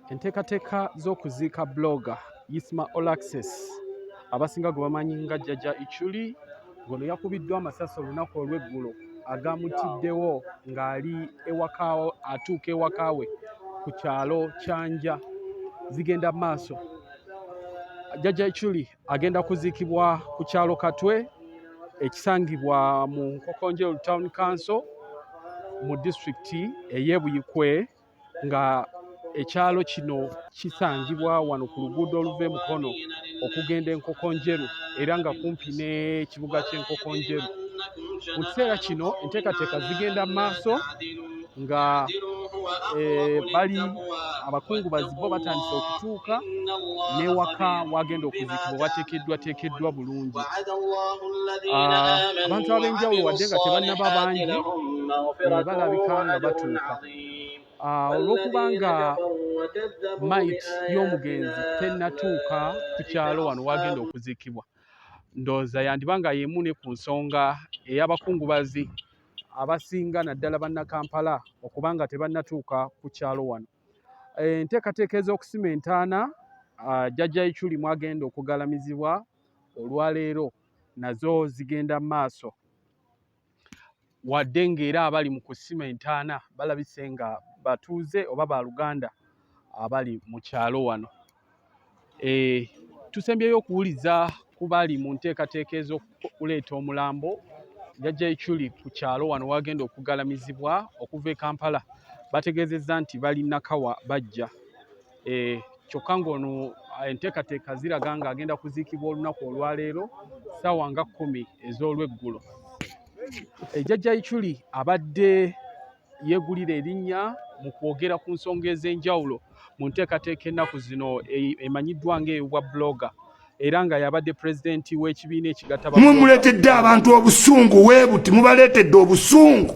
Enteekateeka z'okuziika blogger Isma All Access abasinga gwe bamanyi nga Jjajja Ichuli ngono yakubiddwa amasasi olunaku olw'eggulo agamutiddewo ng'ali ewaka atuuka ewaka we ku kyalo Kyanja zigenda maaso. Jjajja Ichuli agenda kuziikibwa ku kyalo Katwe ekisangibwa mu Nkokonjeru Town Council mu disitulikiti ey'e Buikwe nga ekyalo kino kisangibwa wano ku luguudo oluva e Mukono okugenda e Nkokonjeru era nga kumpi n'ekibuga ky'e Nkokonjeru. Mu kiseera kino enteekateeka zigenda maaso nga bali abakungubazi bo batandise okutuuka n'ewaka wagenda okuziikibwa wateekeddwa bulungi. Abantu ab'enjawulo wadde nga tebannaba bangi balabika nga batuuka. Olw'okuba nga mayiti y'omugenzi tennatuuka ku kyalo wano wagenda okuziikibwa, ndowooza yandiba nga y'emu ne ku nsonga ey'abakungubazi abasinga naddala bannakampala okuba nga tebannatuuka ku kyalo wano. Enteekateeka ez'okusima entaana Jjajja Ichuli mwagenda okugalamizibwa olwaleero nazo zigenda maaso, wadde ng'era abali mu kusima entaana balabise nga batuuze oba baaluganda abali mu kyalo wano. Tusembyeyo okuwuliza ku bali mu nteekateeka ez'okuleeta omulambo Jjajja Ichuli ku kyalo wano wagenda okugalamizibwa okuva e Kampala. Bategeezezza nti bali Nakawa bajja. Kyokka ng'ono enteekateeka ziraga ng'agenda kuziikibwa olunaku olwaleero ssaawa nga 10 ez'olweggulo. Jjajja Ichuli abadde yeegulira erinnya mu kwogera ku nsonga ez'enjawulo mu nteekateeka ennaku zino emanyiddwa ng'ey'obwa blogger era nga yabadde pulezidenti w'ekibiina ekigatta mumuleetedde abantu obusungu weebuti mubaleetedde obusungu.